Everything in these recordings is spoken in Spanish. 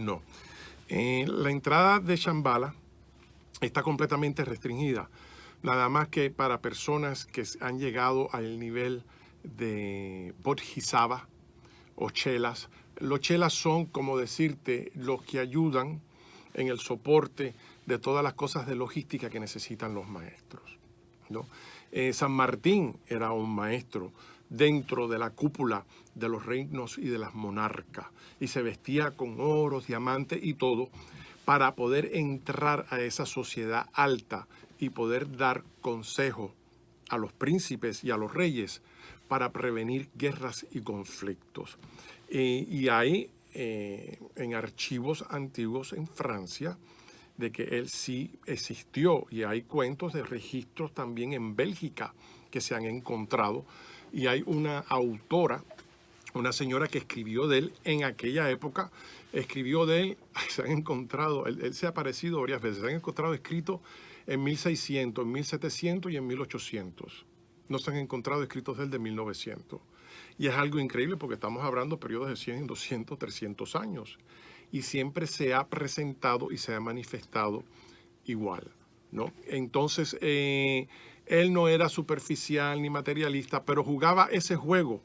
No. La entrada de Shambhala está completamente restringida. Nada más que para personas que han llegado al nivel de Bodhisattva o chelas. Los chelas son, como decirte, los que ayudan en el soporte de todas las cosas de logística que necesitan los maestros, ¿no? San Martín era un maestro dentro de la cúpula de los reinos y de las monarcas y se vestía con oros, diamantes y todo para poder entrar a esa sociedad alta y poder dar consejo a los príncipes y a los reyes para prevenir guerras y conflictos. Y hay en archivos antiguos en Francia de que él sí existió y hay cuentos de registros también en Bélgica que se han encontrado y hay una autora, una señora que escribió de él en aquella época, escribió de él, se han encontrado, él se ha aparecido varias veces, se han encontrado escritos en 1600, en 1700 y en 1800. No se han encontrado escritos de él de 1900. Y es algo increíble porque estamos hablando de periodos de 100, 200, 300 años. Y siempre se ha presentado y se ha manifestado igual, ¿no? Entonces, él no era superficial ni materialista, pero jugaba ese juego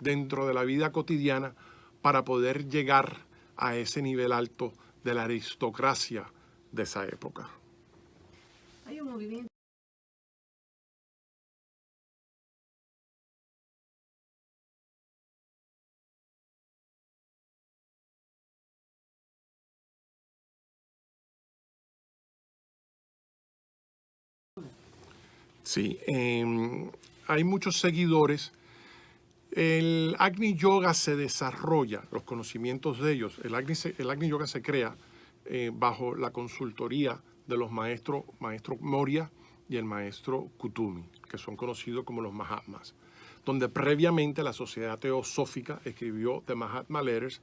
dentro de la vida cotidiana para poder llegar a ese nivel alto de la aristocracia de esa época. Hay un movimiento. Sí, hay muchos seguidores. El Agni Yoga se desarrolla, los conocimientos de ellos. El Agni Yoga se crea bajo la consultoría de los maestro Moria y el maestro Kutumi, que son conocidos como los Mahatmas, donde previamente la Sociedad Teosófica escribió The Mahatma Letters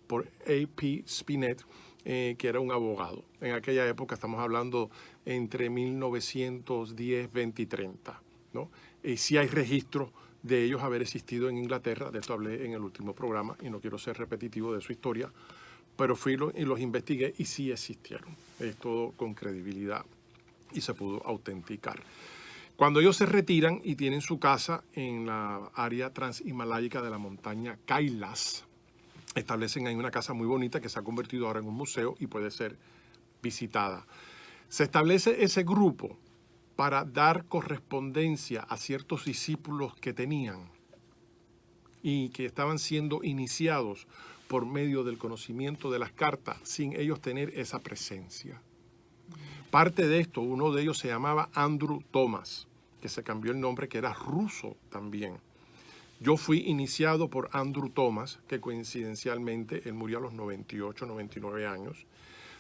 por A.P. Spinet, que era un abogado. En aquella época estamos hablando entre 1910, 20 y 30, ¿no? Y sí hay registro de ellos haber existido en Inglaterra, de esto hablé en el último programa y no quiero ser repetitivo de su historia, pero fui y los investigué y sí existieron. Es todo con credibilidad y se pudo autenticar. Cuando ellos se retiran y tienen su casa en la área transhimaláyica de la montaña Kailas, establecen ahí una casa muy bonita que se ha convertido ahora en un museo y puede ser visitada. Se establece ese grupo para dar correspondencia a ciertos discípulos que tenían y que estaban siendo iniciados por medio del conocimiento de las cartas sin ellos tener esa presencia. Parte de esto, uno de ellos se llamaba Andrew Thomas, que se cambió el nombre, que era ruso también. Yo fui iniciado por Andrew Thomas, que coincidencialmente él murió a los 98, 99 años.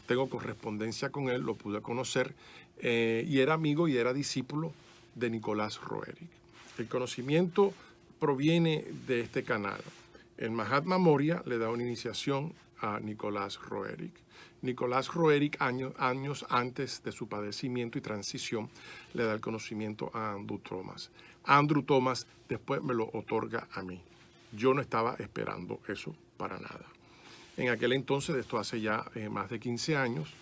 Tengo correspondencia con él, lo pude conocer, y era amigo y era discípulo de Nicolás Roerich. El conocimiento proviene de este canal. El Mahatma Moria le da una iniciación a Nicolás Roerich. Nicolás Roerich, años antes de su padecimiento y transición, le da el conocimiento a Andrew Thomas. Andrew Thomas después me lo otorga a mí. Yo no estaba esperando eso para nada. En aquel entonces, de esto hace ya más de 15 años,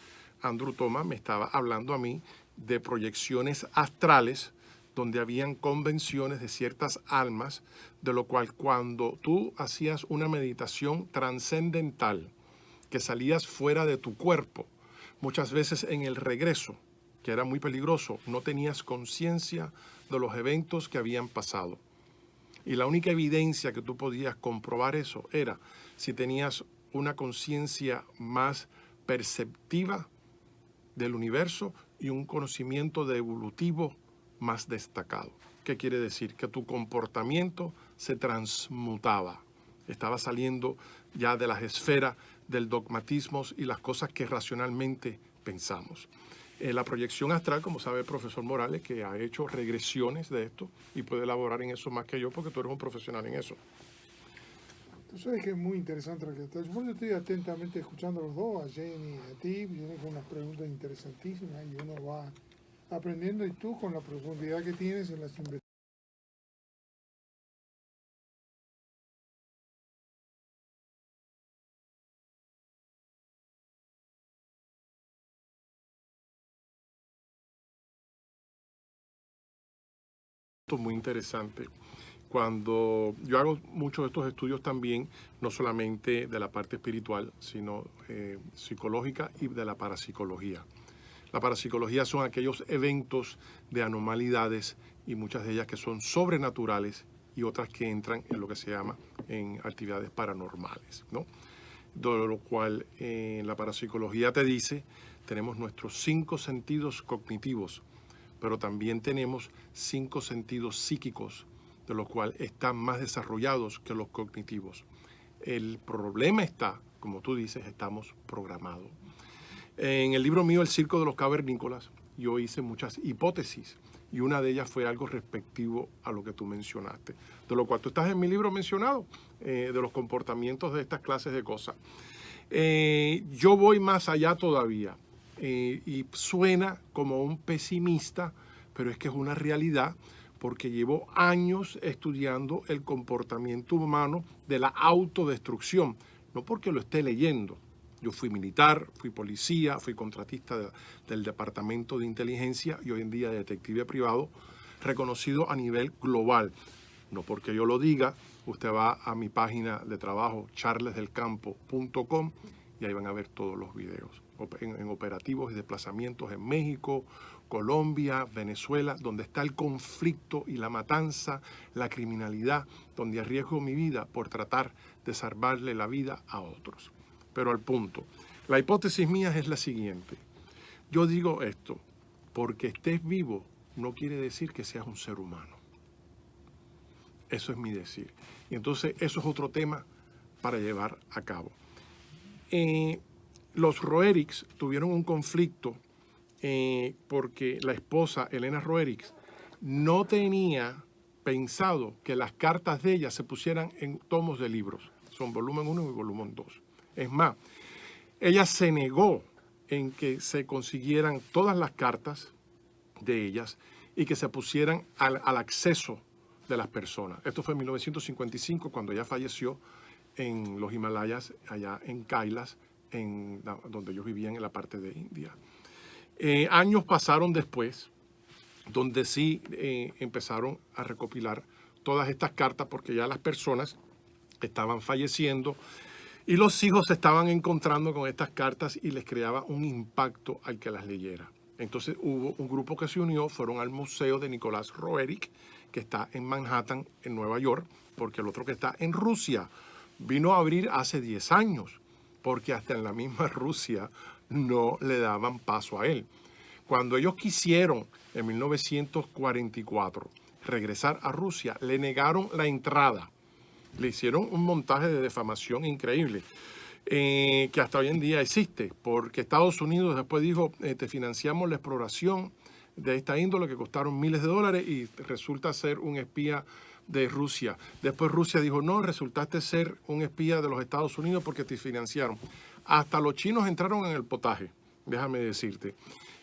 Andrew Thomas me estaba hablando a mí de proyecciones astrales donde habían convenciones de ciertas almas, de lo cual cuando tú hacías una meditación trascendental, que salías fuera de tu cuerpo, muchas veces en el regreso, que era muy peligroso, no tenías conciencia de los eventos que habían pasado. Y la única evidencia que tú podías comprobar eso era si tenías una conciencia más perceptiva del universo y un conocimiento de evolutivo más destacado. ¿Qué quiere decir? Que tu comportamiento se transmutaba. Estaba saliendo ya de las esferas del dogmatismo y las cosas que racionalmente pensamos. La proyección astral, como sabe el profesor Morales, que ha hecho regresiones de esto y puede elaborar en eso más que yo porque tú eres un profesional en eso. Tú sabes que es muy interesante lo que estás. Yo estoy atentamente escuchando a los dos, a Jenny y a ti, vienen con unas preguntas interesantísimas y uno va aprendiendo y tú con la profundidad que tienes en las investigaciones. Muy interesante. Cuando yo hago muchos de estos estudios también, no solamente de la parte espiritual, sino psicológica y de la parapsicología. La parapsicología son aquellos eventos de anormalidades y muchas de ellas que son sobrenaturales y otras que entran en lo que se llama en actividades paranormales, ¿no? De lo cual la parapsicología te dice, tenemos nuestros 5 sentidos cognitivos, pero también tenemos 5 sentidos psíquicos, de los cuales están más desarrollados que los cognitivos. El problema está, como tú dices, estamos programados. En el libro mío, El Circo de los Cavernícolas, yo hice muchas hipótesis y una de ellas fue algo respectivo a lo que tú mencionaste, de lo cual tú estás en mi libro mencionado, de los comportamientos de estas clases de cosas. Yo voy más allá todavía y suena como un pesimista, pero es que es una realidad porque llevo años estudiando el comportamiento humano de la autodestrucción, no porque lo esté leyendo. Yo fui militar, fui policía, fui contratista del Departamento de Inteligencia y hoy en día detective privado, reconocido a nivel global. No porque yo lo diga, usted va a mi página de trabajo, charlesdelcampo.com, y ahí van a ver todos los videos en operativos y desplazamientos en México, Colombia, Venezuela, donde está el conflicto y la matanza, la criminalidad, donde arriesgo mi vida por tratar de salvarle la vida a otros. Pero al punto, la hipótesis mía es la siguiente. Yo digo esto, porque estés vivo no quiere decir que seas un ser humano. Eso es mi decir. Y entonces eso es otro tema para llevar a cabo. Los Roerichs tuvieron un conflicto porque la esposa, Elena Roerich, no tenía pensado que las cartas de ella se pusieran en tomos de libros. Son volumen 1 y volumen 2. Es más, ella se negó en que se consiguieran todas las cartas de ellas y que se pusieran al acceso de las personas. Esto fue en 1955, cuando ella falleció en los Himalayas, allá en Kailas, donde ellos vivían en la parte de India. Años pasaron después, donde sí empezaron a recopilar todas estas cartas, porque ya las personas estaban falleciendo y los hijos se estaban encontrando con estas cartas y les creaba un impacto al que las leyera. Entonces hubo un grupo que se unió, fueron al museo de Nicolás Roerich, que está en Manhattan, en Nueva York, porque el otro que está en Rusia vino a abrir hace 10 años, porque hasta en la misma Rusia no le daban paso a él. Cuando ellos quisieron, en 1944, regresar a Rusia, le negaron la entrada. Le hicieron un montaje de difamación increíble, que hasta hoy en día existe, porque Estados Unidos después dijo, te financiamos la exploración de esta índole que costaron miles de dólares y resulta ser un espía de Rusia. Después Rusia dijo, no, resultaste ser un espía de los Estados Unidos porque te financiaron. Hasta los chinos entraron en el potaje, déjame decirte.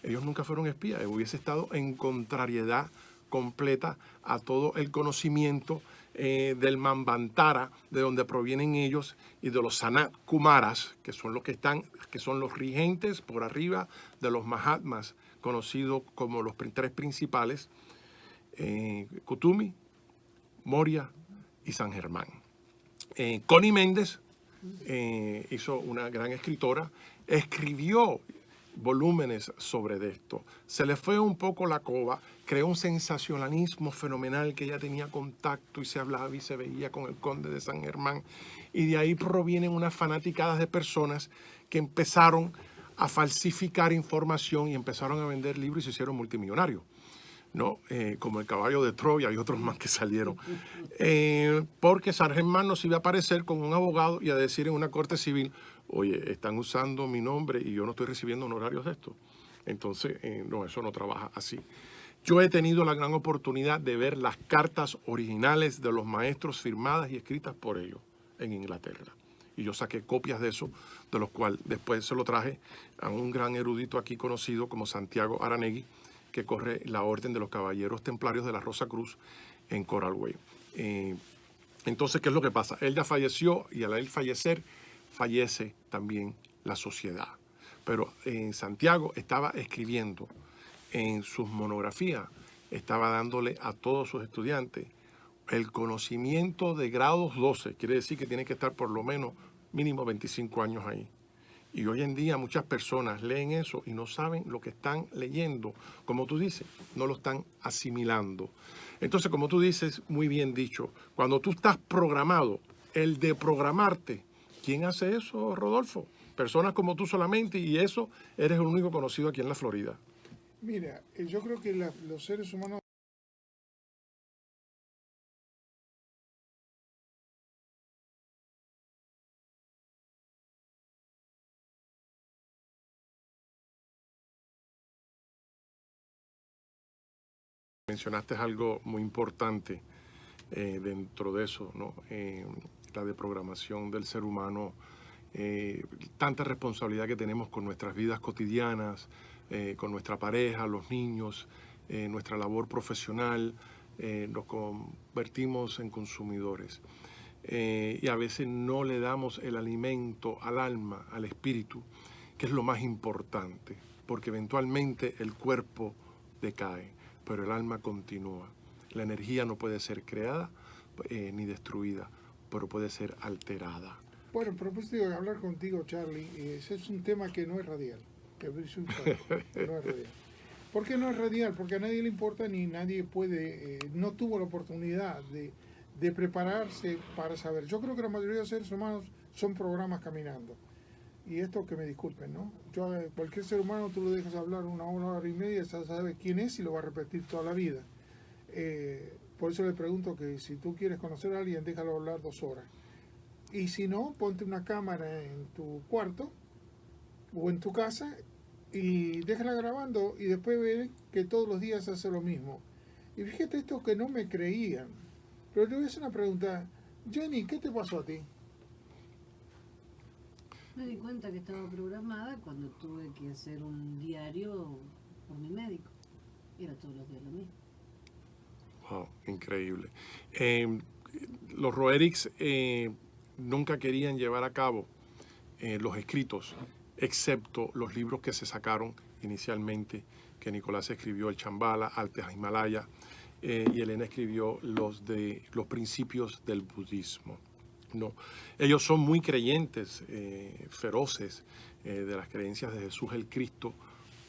Ellos nunca fueron espías, hubiese estado en contrariedad completa a todo el conocimiento del Manvantara, de donde provienen ellos, y de los Sanat Kumaras, que son los regentes por arriba de los Mahatmas, conocidos como los 3 principales, Kutumi, Moria y San Germán. Connie Méndez hizo una gran escritora, escribió volúmenes sobre esto. Se le fue un poco la coba, creó un sensacionalismo fenomenal, que ella tenía contacto y se hablaba y se veía con el conde de San Germán, y de ahí provienen unas fanaticadas de personas que empezaron a falsificar información y empezaron a vender libros y se hicieron multimillonarios, ¿no? Como el caballo de Troya y otros más que salieron. Porque San Germán nos iba a aparecer con un abogado y a decir en una corte civil, oye, están usando mi nombre y yo no estoy recibiendo honorarios de esto. Entonces, no, eso no trabaja así. Yo he tenido la gran oportunidad de ver las cartas originales de los maestros firmadas y escritas por ellos en Inglaterra. Y yo saqué copias de eso, de los cuales después se lo traje a un gran erudito aquí conocido como Santiago Aranegui, que corre la Orden de los Caballeros Templarios de la Rosa Cruz en Coral Way. Entonces, ¿qué es lo que pasa? Él ya falleció y al él fallecer, fallece también la sociedad. Pero Santiago estaba escribiendo en sus monografías estaba dándole a todos sus estudiantes el conocimiento de grados 12, quiere decir que tiene que estar por lo menos mínimo 25 años ahí. Y hoy en día muchas personas leen eso y no saben lo que están leyendo. Como tú dices, no lo están asimilando. Entonces, como tú dices, muy bien dicho, cuando tú estás programado, el de programarte, ¿quién hace eso, Rodolfo? Personas como tú solamente, y eso eres el único conocido aquí en la Florida. Mira, yo creo que los seres humanos Mencionaste algo muy importante dentro de eso, ¿no? La de programación del ser humano, tanta responsabilidad que tenemos con nuestras vidas cotidianas, con nuestra pareja, los niños, nuestra labor profesional, nos convertimos en consumidores. Y a veces no le damos el alimento al alma, al espíritu, que es lo más importante, porque eventualmente el cuerpo decae, pero el alma continúa. La energía no puede ser creada ni destruida, pero puede ser alterada. bueno, a propósito de hablar contigo, Charlie, ese es un tema que no es radial. Que no es radial. ¿Por qué no es radial? Porque a nadie le importa ni nadie puede, no tuvo la oportunidad de prepararse para saber. Yo creo que la mayoría de los seres humanos son programas caminando. Y esto que me disculpen, ¿no? Yo, cualquier ser humano tú lo dejas hablar una hora y media, ya sabe quién es y lo va a repetir toda la vida. Por eso le pregunto que si tú quieres conocer a alguien, déjalo hablar 2 horas. Y si no, ponte una cámara en tu cuarto o en tu casa y déjala grabando y después ve que todos los días hace lo mismo. Y fíjate esto que no me creían. Pero te voy a hacer una pregunta. Jenny, ¿qué te pasó a ti? Me di cuenta que estaba programada cuando tuve que hacer un diario por mi médico. Era todos los días lo mismo. Wow, increíble. Los Roerichs nunca querían llevar a cabo los escritos, excepto los libros que se sacaron inicialmente, que Nicolás escribió el Chambala, Altes Himalaya, y Elena escribió los principios del budismo. No, ellos son muy creyentes, feroces de las creencias de Jesús el Cristo,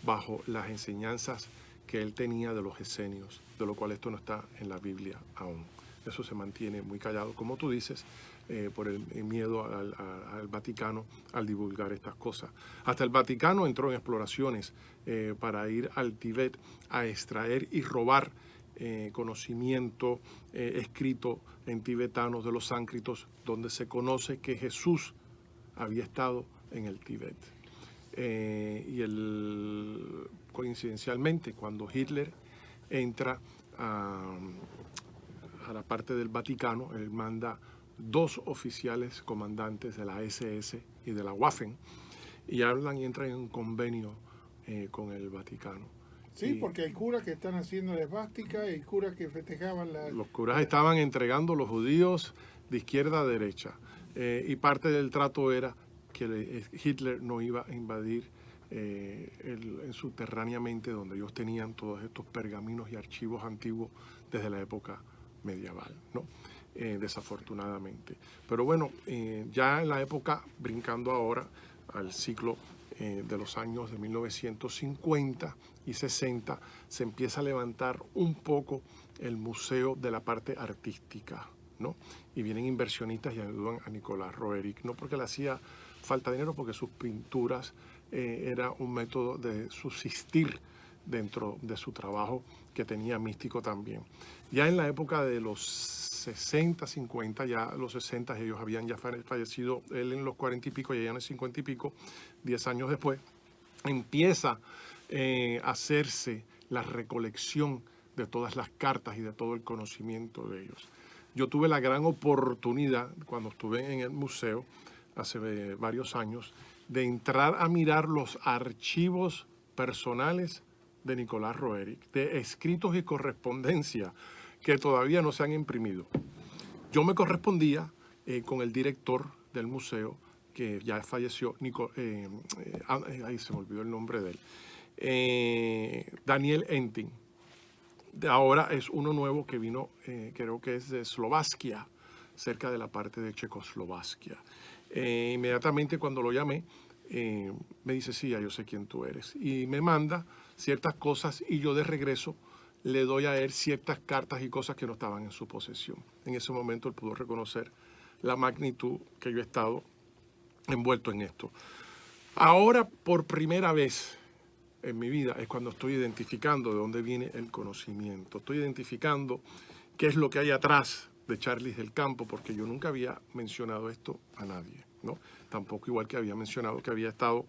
bajo las enseñanzas que él tenía de los esenios, de lo cual esto no está en la Biblia aún. Eso se mantiene muy callado, como tú dices, por el miedo al Vaticano al divulgar estas cosas. Hasta el Vaticano entró en exploraciones para ir al Tíbet a extraer y robar conocimiento escrito en tibetano de los sánscritos, donde se conoce que Jesús había estado en el Tíbet. Coincidencialmente, cuando Hitler entra a la parte del Vaticano, él manda 2 oficiales comandantes de la SS y de la Waffen y hablan y entran en un convenio con el Vaticano. Sí, porque hay curas que están haciendo la esvástica, hay curas que festejaban la... Los curas estaban entregando los judíos de izquierda a derecha y parte del trato era que Hitler no iba a invadir subterráneamente donde ellos tenían todos estos pergaminos y archivos antiguos desde la época medieval, ¿no? Desafortunadamente. Pero bueno, ya en la época, brincando ahora al ciclo de los años de 1950 y 60, se empieza a levantar un poco el museo de la parte artística, ¿no? Y vienen inversionistas y ayudan a Nicolás Roerich, no porque le hacía falta dinero, porque sus pinturas era un método de subsistir dentro de su trabajo que tenía místico también. Ya en la época de los 60, 50, ya los 60 ellos habían ya fallecido, él en los 40 y pico y ella en los 50 y pico, 10 años después, empieza a hacerse la recolección de todas las cartas y de todo el conocimiento de ellos. Yo tuve la gran oportunidad, cuando estuve en el museo, hace varios años, de entrar a mirar los archivos personales de Nicolás Roerich, de escritos y correspondencia que todavía no se han imprimido. Yo me correspondía con el director del museo, que ya falleció, ahí se me olvidó el nombre de él, Daniel Entin, Ahora es uno nuevo que vino, creo que es de Eslovaquia, cerca de la parte de Checoslovaquia. Inmediatamente cuando lo llamé, me dice, sí, ya yo sé quién tú eres. Y me manda ciertas cosas y yo de regreso le doy a él ciertas cartas y cosas que no estaban en su posesión. En ese momento él pudo reconocer la magnitud que yo he estado envuelto en esto. Ahora, por primera vez en mi vida, es cuando estoy identificando de dónde viene el conocimiento. Estoy identificando qué es lo que hay atrás de Charles del Campo, porque yo nunca había mencionado esto a nadie, ¿no? Tampoco igual que había mencionado que había estado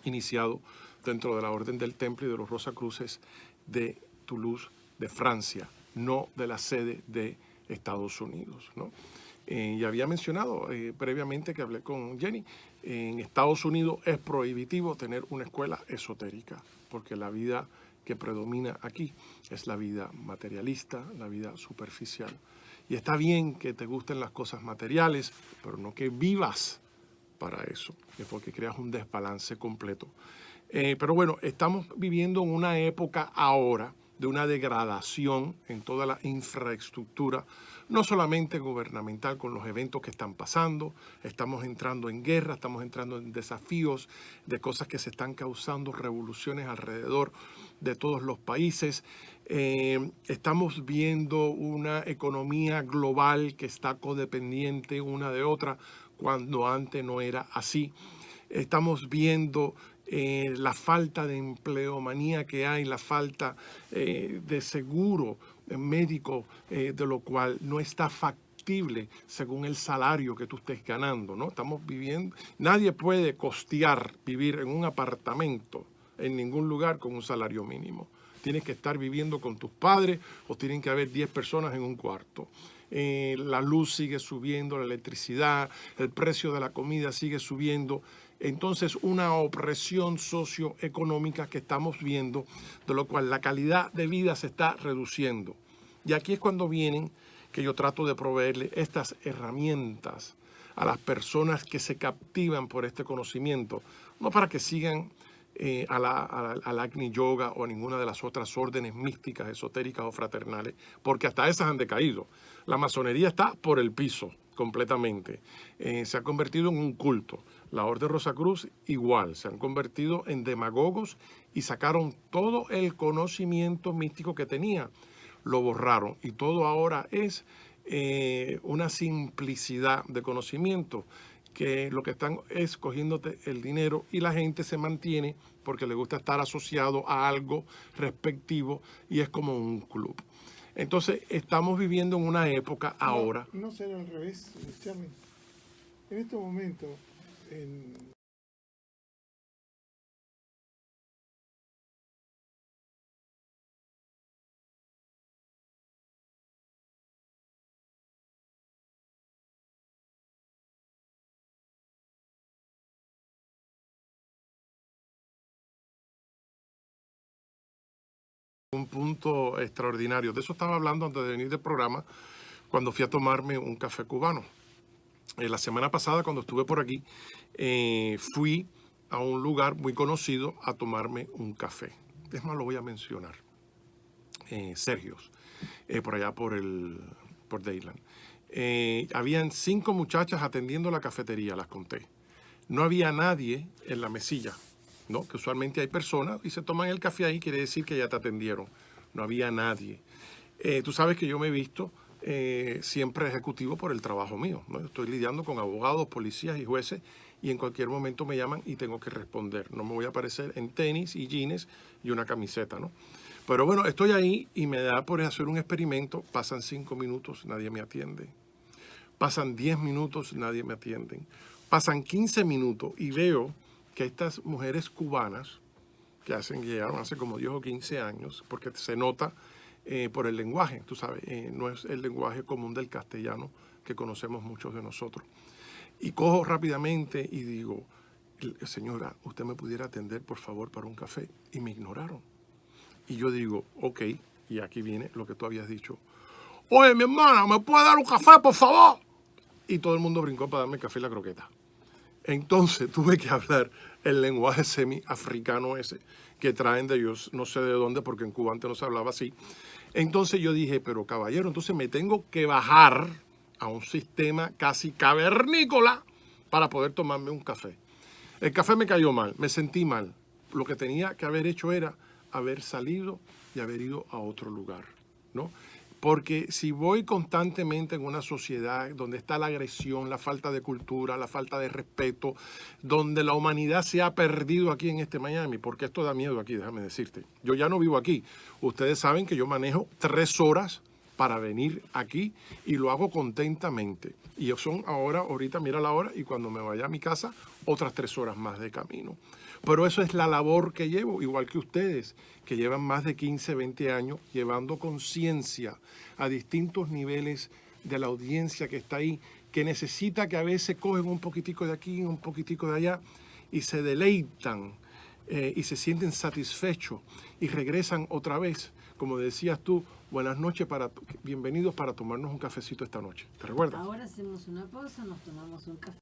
iniciado dentro de la Orden del Temple y de los Rosacruces de Toulouse, de Francia, no de la sede de Estados Unidos, ¿no? Y había mencionado previamente que hablé con Jenny, en Estados Unidos es prohibitivo tener una escuela esotérica, porque la vida que predomina aquí es la vida materialista, la vida superficial. Y está bien que te gusten las cosas materiales, pero no que vivas para eso, es porque creas un desbalance completo. Pero bueno, estamos viviendo en una época ahora de una degradación en toda la infraestructura, no solamente gubernamental con los eventos que están pasando, estamos entrando en guerra, estamos entrando en desafíos de cosas que se están causando, revoluciones alrededor de todos los países. Estamos viendo una economía global que está codependiente una de otra, cuando antes no era así. Estamos viendo la falta de empleomanía que hay, la falta de seguro médico, de lo cual no está factible según el salario que tú estés ganando, ¿no? Estamos viviendo, nadie puede costear vivir en un apartamento en ningún lugar con un salario mínimo. Tienes que estar viviendo con tus padres o tienen que haber 10 personas en un cuarto. La luz sigue subiendo, la electricidad, el precio de la comida sigue subiendo. Entonces, una opresión socioeconómica que estamos viendo, de lo cual la calidad de vida se está reduciendo. Y aquí es cuando vienen que yo trato de proveerle estas herramientas a las personas que se captivan por este conocimiento, no para que sigan al Agni Yoga o a ninguna de las otras órdenes místicas, esotéricas o fraternales, porque hasta esas han decaído. La masonería está por el piso completamente. Se ha convertido en un culto. La Orden Rosacruz igual, se han convertido en demagogos y sacaron todo el conocimiento místico que tenía, lo borraron y todo ahora es una simplicidad de conocimiento, que lo que están es cogiéndote el dinero y la gente se mantiene porque le gusta estar asociado a algo respectivo y es como un club. Entonces estamos viviendo en una época ahora. No será al revés, Charlie. En este momento, Un punto extraordinario. De eso estaba hablando antes de venir del programa, cuando fui a tomarme un café cubano. La semana pasada, cuando estuve por aquí, fui a un lugar muy conocido a tomarme un café. Es más, lo voy a mencionar. Sergios, por allá por Dayland. Habían 5 muchachas atendiendo la cafetería, las conté. No había nadie en la mesilla, ¿no? Que usualmente hay personas y se toman el café ahí, quiere decir que ya te atendieron. No había nadie. Tú sabes que yo me he visto siempre ejecutivo por el trabajo mío, ¿no? Estoy lidiando con abogados, policías y jueces y en cualquier momento me llaman y tengo que responder. No me voy a aparecer en tenis y jeans y una camiseta, ¿no? Pero bueno, estoy ahí y me da por hacer un experimento. Pasan 5 minutos, nadie me atiende. Pasan 10 minutos, nadie me atiende. Pasan 15 minutos y veo que estas mujeres cubanas que llegaron hace como 10 o 15 años, porque se nota por el lenguaje, tú sabes, no es el lenguaje común del castellano que conocemos muchos de nosotros. Y cojo rápidamente y digo, señora, ¿usted me pudiera atender por favor para un café? Y me ignoraron. Y yo digo, ok, y aquí viene lo que tú habías dicho. Oye, mi hermana, ¿me puede dar un café, por favor? Y todo el mundo brincó para darme el café y la croqueta. Entonces tuve que hablar el lenguaje semi-africano ese que traen de ellos, no sé de dónde, porque en Cuba antes no se hablaba así. Entonces yo dije, pero caballero, entonces me tengo que bajar a un sistema casi cavernícola para poder tomarme un café. El café me cayó mal, me sentí mal. Lo que tenía que haber hecho era haber salido y haber ido a otro lugar, ¿no? Porque si voy constantemente en una sociedad donde está la agresión, la falta de cultura, la falta de respeto, donde la humanidad se ha perdido aquí en este Miami, porque esto da miedo aquí, déjame decirte. Yo ya no vivo aquí. Ustedes saben que yo manejo 3 horas para venir aquí y lo hago contentamente. Y son ahorita mira la hora, y cuando me vaya a mi casa, otras 3 horas más de camino. Pero eso es la labor que llevo, igual que ustedes, que llevan más de 15, 20 años llevando conciencia a distintos niveles de la audiencia que está ahí, que necesita que a veces cogen un poquitico de aquí, un poquitico de allá, y se deleitan y se sienten satisfechos y regresan otra vez. Como decías tú, buenas noches, bienvenidos para tomarnos un cafecito esta noche. ¿Te recuerdas? Ahora hacemos una pausa, nos tomamos un café.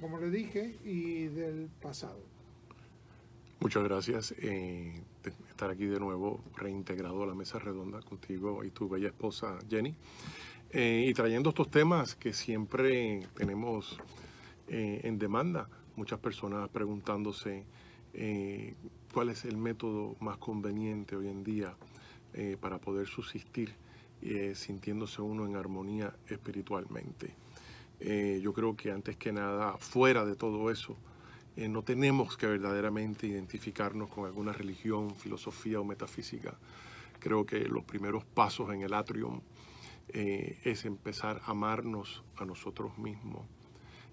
Como le dije, y del pasado. Muchas gracias de estar aquí de nuevo, reintegrado a la mesa redonda contigo y tu bella esposa Jenny, y trayendo estos temas que siempre tenemos en demanda. Muchas personas preguntándose cuál es el método más conveniente hoy en día para poder subsistir sintiéndose uno en armonía espiritualmente. Yo creo que antes que nada, fuera de todo eso, no tenemos que verdaderamente identificarnos con alguna religión, filosofía o metafísica. Creo que los primeros pasos en el atrium es empezar a amarnos a nosotros mismos,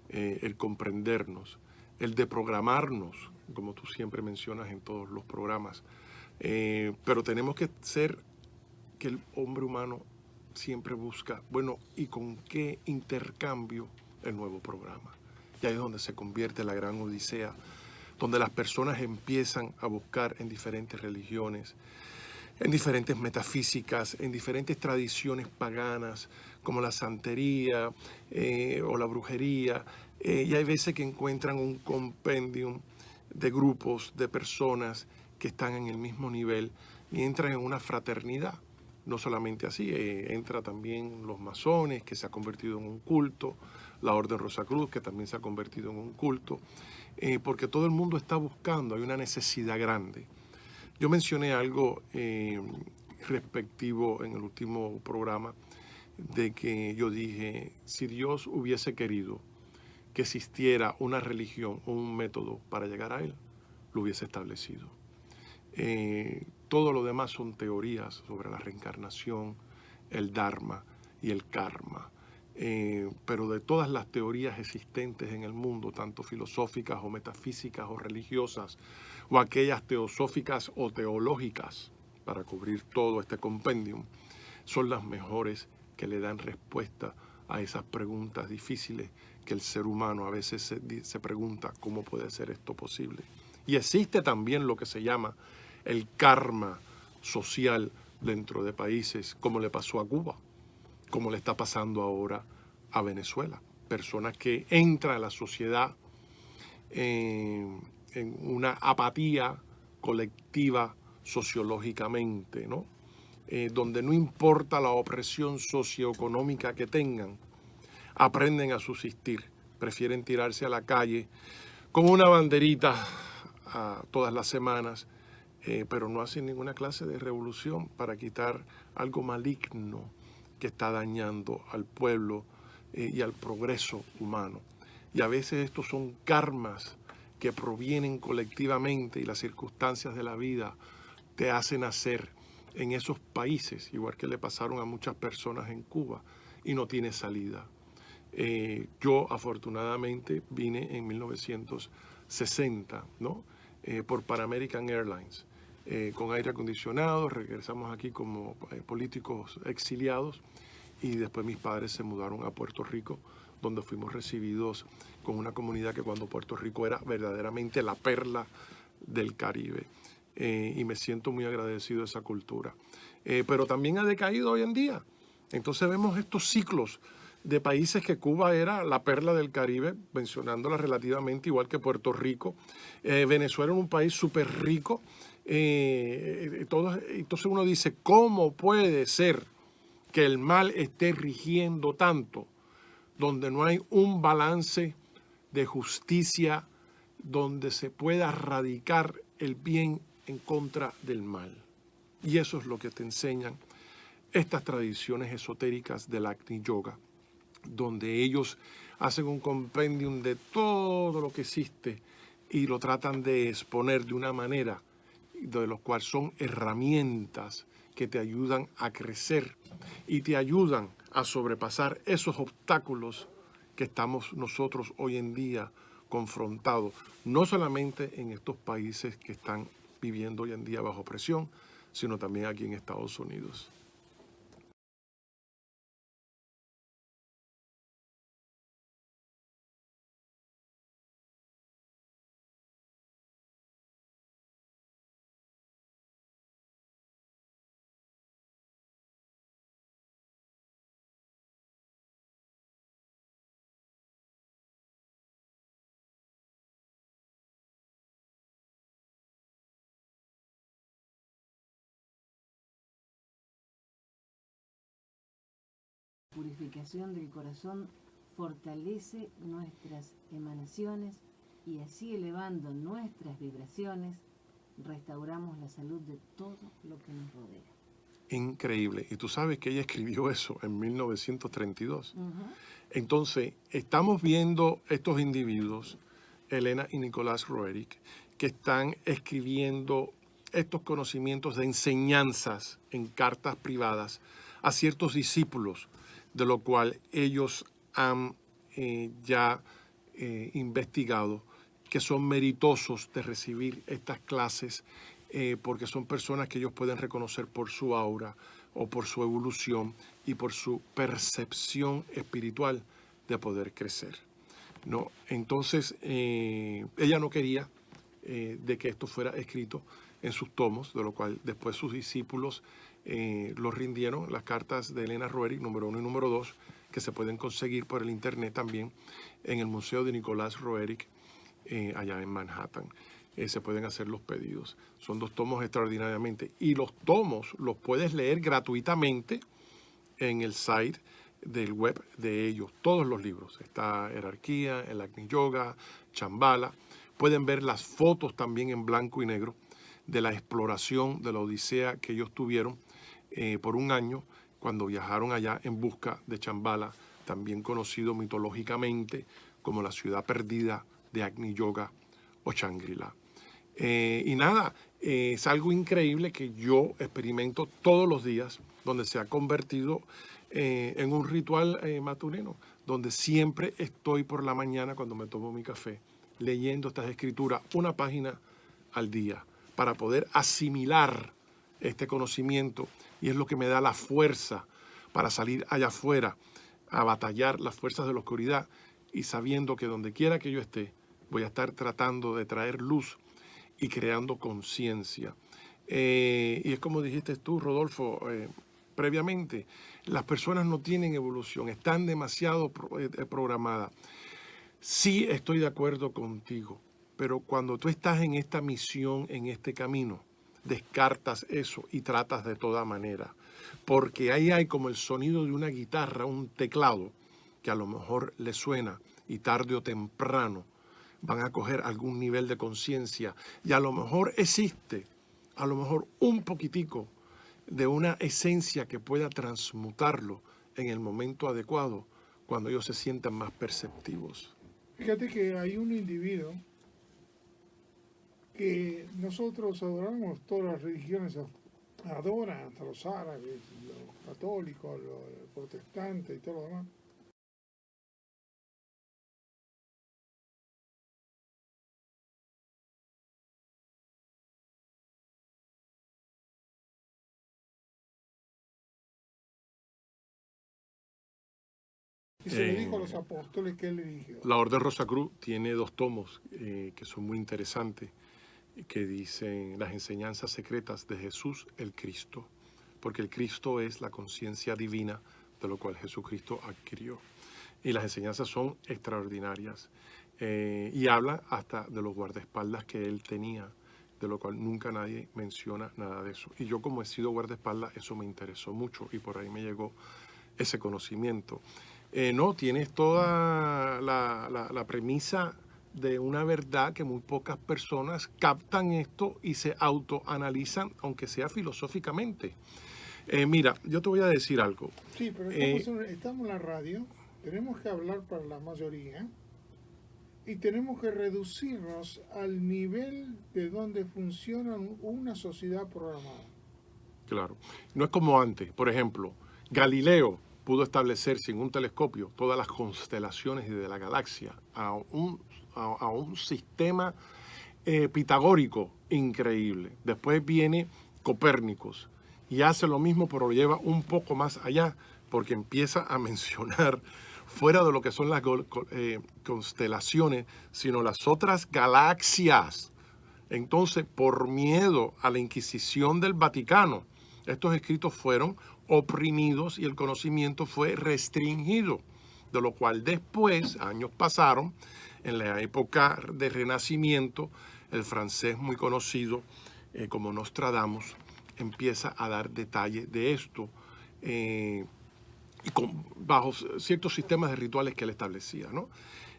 el comprendernos, el deprogramarnos, como tú siempre mencionas en todos los programas. Pero tenemos que ser que el hombre humano siempre busca, bueno, ¿y con qué intercambio el nuevo programa? Y ahí es donde se convierte la gran odisea, donde las personas empiezan a buscar en diferentes religiones, en diferentes metafísicas, en diferentes tradiciones paganas, como la santería o la brujería, y hay veces que encuentran un compendium de grupos, de personas que están en el mismo nivel y entran en una fraternidad. No solamente así, entra también los masones, que se ha convertido en un culto, la Orden Rosacruz, que también se ha convertido en un culto, porque todo el mundo está buscando, hay una necesidad grande. Yo mencioné algo respectivo en el último programa, de que yo dije, si Dios hubiese querido que existiera una religión o un método para llegar a Él, lo hubiese establecido. Todo lo demás son teorías sobre la reencarnación, el dharma y el karma. Pero de todas las teorías existentes en el mundo, tanto filosóficas o metafísicas o religiosas, o aquellas teosóficas o teológicas, para cubrir todo este compendium, son las mejores que le dan respuesta a esas preguntas difíciles que el ser humano a veces se pregunta, ¿cómo puede ser esto posible? Y existe también lo que se llama el karma social dentro de países, como le pasó a Cuba, como le está pasando ahora a Venezuela. Personas que entran a la sociedad en una apatía colectiva sociológicamente, ¿no? Donde no importa la opresión socioeconómica que tengan, aprenden a subsistir, prefieren tirarse a la calle con una banderita todas las semanas, pero no hacen ninguna clase de revolución para quitar algo maligno que está dañando al pueblo y al progreso humano. Y a veces estos son karmas que provienen colectivamente y las circunstancias de la vida te hacen nacer en esos países, igual que le pasaron a muchas personas en Cuba, y no tiene salida. Yo afortunadamente vine en 1960, ¿no? Por Pan American Airlines, con aire acondicionado. Regresamos aquí como políticos exiliados y después mis padres se mudaron a Puerto Rico, donde fuimos recibidos con una comunidad que cuando Puerto Rico era verdaderamente la perla del Caribe. Y me siento muy agradecido de esa cultura. Pero también ha decaído hoy en día. Entonces vemos estos ciclos de países que Cuba era la perla del Caribe, mencionándola relativamente igual que Puerto Rico. Venezuela era un país súper rico. Entonces uno dice, ¿cómo puede ser que el mal esté rigiendo tanto, donde no hay un balance de justicia, donde se pueda erradicar el bien en contra del mal? Y eso es lo que te enseñan estas tradiciones esotéricas del Agni Yoga, donde ellos hacen un compendium de todo lo que existe y lo tratan de exponer de una manera de los cuales son herramientas que te ayudan a crecer y te ayudan a sobrepasar esos obstáculos que estamos nosotros hoy en día confrontados, no solamente en estos países que están viviendo hoy en día bajo presión, sino también aquí en Estados Unidos. Purificación del corazón fortalece nuestras emanaciones y así elevando nuestras vibraciones, restauramos la salud de todo lo que nos rodea. Increíble. Y tú sabes que ella escribió eso en 1932. Uh-huh. Entonces, estamos viendo estos individuos, Elena y Nicolás Roerich, que están escribiendo estos conocimientos de enseñanzas en cartas privadas a ciertos discípulos, de lo cual ellos han ya investigado que son meritosos de recibir estas clases porque son personas que ellos pueden reconocer por su aura o por su evolución y por su percepción espiritual de poder crecer, ¿no? Entonces, ella no quería de que esto fuera escrito en sus tomos, de lo cual después sus discípulos los rindieron, las cartas de Elena Roerich, número 1 y número 2, que se pueden conseguir por el internet también en el Museo de Nicolás Roerich, allá en Manhattan. Se pueden hacer los pedidos. Son 2 tomos extraordinariamente. Y los tomos los puedes leer gratuitamente en el site del web de ellos. Todos los libros. Está Jerarquía, el Agni Yoga, Chambala. Pueden ver las fotos también en blanco y negro de la exploración de la odisea que ellos tuvieron por un año cuando viajaron allá en busca de Chambala, también conocido mitológicamente como la ciudad perdida de Agni Yoga o Shangri-La. Y nada, es algo increíble que yo experimento todos los días, donde se ha convertido en un ritual maturino, donde siempre estoy por la mañana cuando me tomo mi café, leyendo estas escrituras, una página al día, para poder asimilar este conocimiento, y es lo que me da la fuerza para salir allá afuera a batallar las fuerzas de la oscuridad, y sabiendo que donde quiera que yo esté, voy a estar tratando de traer luz y creando conciencia. Y es como dijiste tú, Rodolfo, previamente, las personas no tienen evolución, están demasiado programadas. Sí, estoy de acuerdo contigo, pero cuando tú estás en esta misión, en este camino, descartas eso y tratas de toda manera, porque ahí hay como el sonido de una guitarra, un teclado, que a lo mejor le suena y tarde o temprano van a coger algún nivel de conciencia y a lo mejor existe, a lo mejor un poquitico de una esencia que pueda transmutarlo en el momento adecuado cuando ellos se sientan más perceptivos. Fíjate que hay un individuo que nosotros adoramos, todas las religiones adoran, hasta los árabes, los católicos, los protestantes y todo lo demás. Y se lo dijo a los apóstoles que él eligió. La Orden Rosacruz tiene 2 tomos que son muy interesantes, que dicen las enseñanzas secretas de Jesús el Cristo, porque el Cristo es la conciencia divina de lo cual Jesucristo adquirió. Y las enseñanzas son extraordinarias. Y habla hasta de los guardaespaldas que él tenía, de lo cual nunca nadie menciona nada de eso. Y yo, como he sido guardaespaldas, eso me interesó mucho y por ahí me llegó ese conocimiento. No, tienes toda la premisa de una verdad que muy pocas personas captan esto y se autoanalizan, aunque sea filosóficamente. Mira, yo te voy a decir algo. Sí, pero estamos en la radio, tenemos que hablar para la mayoría y tenemos que reducirnos al nivel de donde funciona una sociedad programada. Claro, no es como antes. Por ejemplo, Galileo pudo establecer sin un telescopio todas las constelaciones de la galaxia a un sistema pitagórico increíble. Después viene Copérnicus y hace lo mismo, pero lo lleva un poco más allá, porque empieza a mencionar fuera de lo que son las constelaciones, sino las otras galaxias. Entonces, por miedo a la Inquisición del Vaticano, estos escritos fueron oprimidos y el conocimiento fue restringido, de lo cual después, años pasaron, en la época de Renacimiento, el francés muy conocido como Nostradamus empieza a dar detalles de esto y bajo ciertos sistemas de rituales que él establecía, ¿no?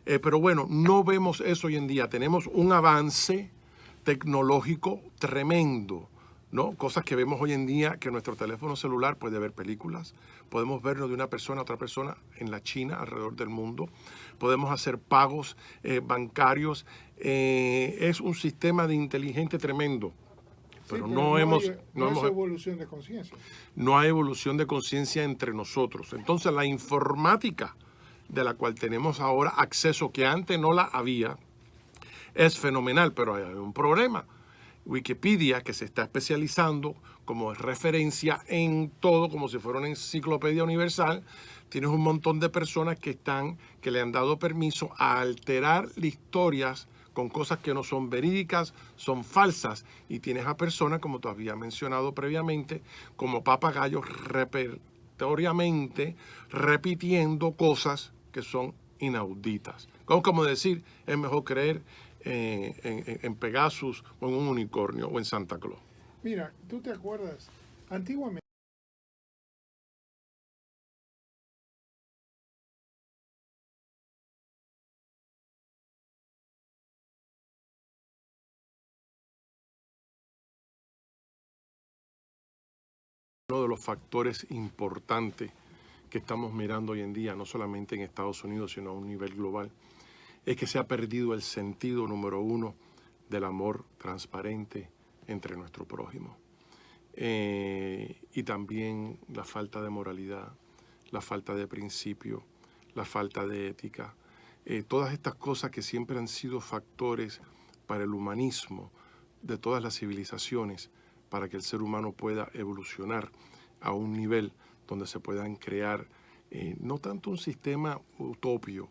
Pero bueno, no vemos eso hoy en día. Tenemos un avance tecnológico tremendo, ¿no? Cosas que vemos hoy en día, que nuestro teléfono celular puede ver películas, podemos verlo de una persona a otra persona en la China, alrededor del mundo, podemos hacer pagos bancarios, es un sistema de inteligente tremendo. Pero, Sí, no hay hemos evolución de conciencia. no hay evolución de conciencia entre nosotros. Entonces la informática de la cual tenemos ahora acceso, que antes no la había, es fenomenal, pero hay un problema. Wikipedia, que se está especializando como referencia en todo, como si fuera una enciclopedia universal, tienes un montón de personas que le han dado permiso a alterar las historias con cosas que no son verídicas, son falsas, y tienes a personas, como tú habías mencionado previamente, como papagayos repetitoriamente repitiendo cosas que son inauditas. Como decir, es mejor creer en Pegasus o en un unicornio o en Santa Claus. Mira, ¿tú te acuerdas? Antiguamente, Uno de los factores importantes que estamos mirando hoy en día, no solamente en Estados Unidos, sino a un nivel global, es que se ha perdido el sentido número 1 del amor transparente entre nuestro prójimo. Y también la falta de moralidad, la falta de principio, la falta de ética. Todas estas cosas que siempre han sido factores para el humanismo de todas las civilizaciones, para que el ser humano pueda evolucionar a un nivel donde se puedan crear no tanto un sistema utopio,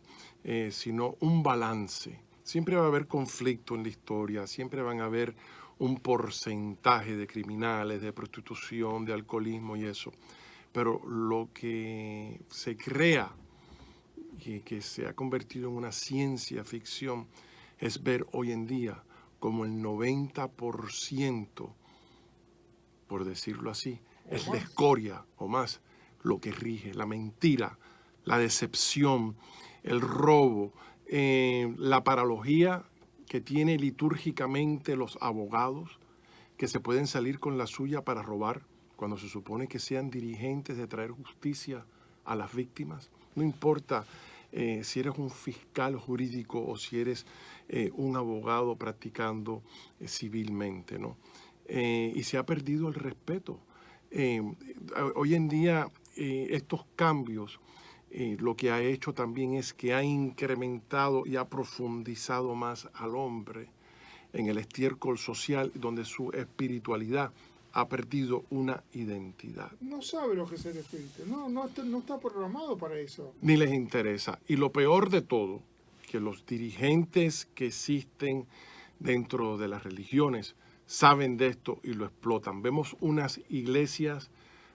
sino un balance. Siempre va a haber conflicto en la historia, siempre van a haber un porcentaje de criminales, de prostitución, de alcoholismo y eso. Pero lo que se crea, que se ha convertido en una ciencia ficción, es ver hoy en día como el 90%, por decirlo así, es la escoria o más lo que rige, la mentira, la decepción, el robo, la paralogía que tiene litúrgicamente los abogados, que se pueden salir con la suya para robar, cuando se supone que sean dirigentes de traer justicia a las víctimas. No importa si eres un fiscal jurídico o si eres un abogado practicando civilmente, ¿no? Y se ha perdido el respeto. Hoy en día estos cambios lo que ha hecho también es que ha incrementado y ha profundizado más al hombre en el estiércol social, donde su espiritualidad ha perdido una identidad. No sabe lo que es el espíritu. No está programado para eso. Ni les interesa. Y lo peor de todo, que los dirigentes que existen dentro de las religiones saben de esto y lo explotan. Vemos unas iglesias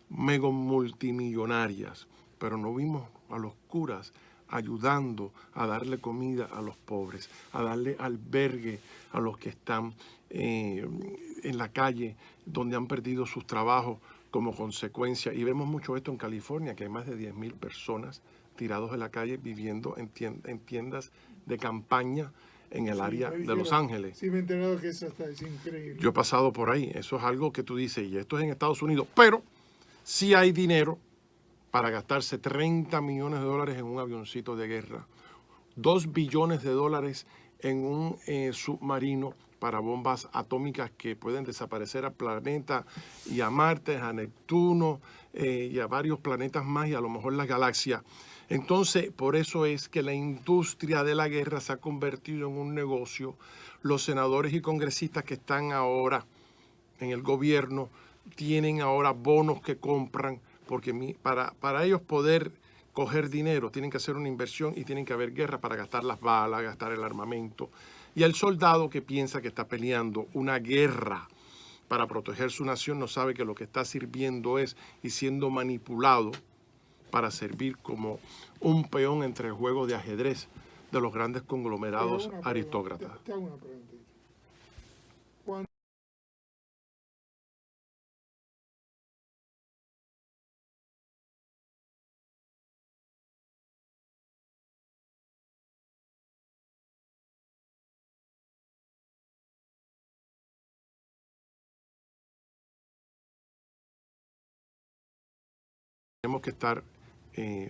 mega multimillonarias, pero no vimos a los curas ayudando a darle comida a los pobres, a darle albergue a los que están en la calle, donde han perdido sus trabajos como consecuencia. Y vemos mucho esto en California, que hay más de 10,000 personas tirados en la calle viviendo en tiendas de campaña en el área de Los Ángeles. Sí, me he enterado que eso es increíble. Yo he pasado por ahí. Eso es algo que tú dices, y esto es en Estados Unidos, pero sí hay dinero para gastarse 30 millones de dólares en un avioncito de guerra, 2 billones de dólares en un submarino para bombas atómicas que pueden desaparecer al planeta y a Marte, a Neptuno y a varios planetas más y a lo mejor la galaxia. Entonces, por eso es que la industria de la guerra se ha convertido en un negocio. Los senadores y congresistas que están ahora en el gobierno tienen ahora bonos que compran, porque para ellos poder coger dinero tienen que hacer una inversión y tienen que haber guerra para gastar las balas, gastar el armamento. Y el soldado que piensa que está peleando una guerra para proteger su nación no sabe que lo que está sirviendo es y siendo manipulado para servir como un peón entre el juego de ajedrez de los grandes conglomerados aristócratas. Te hago una preguntita. Tenemos que estar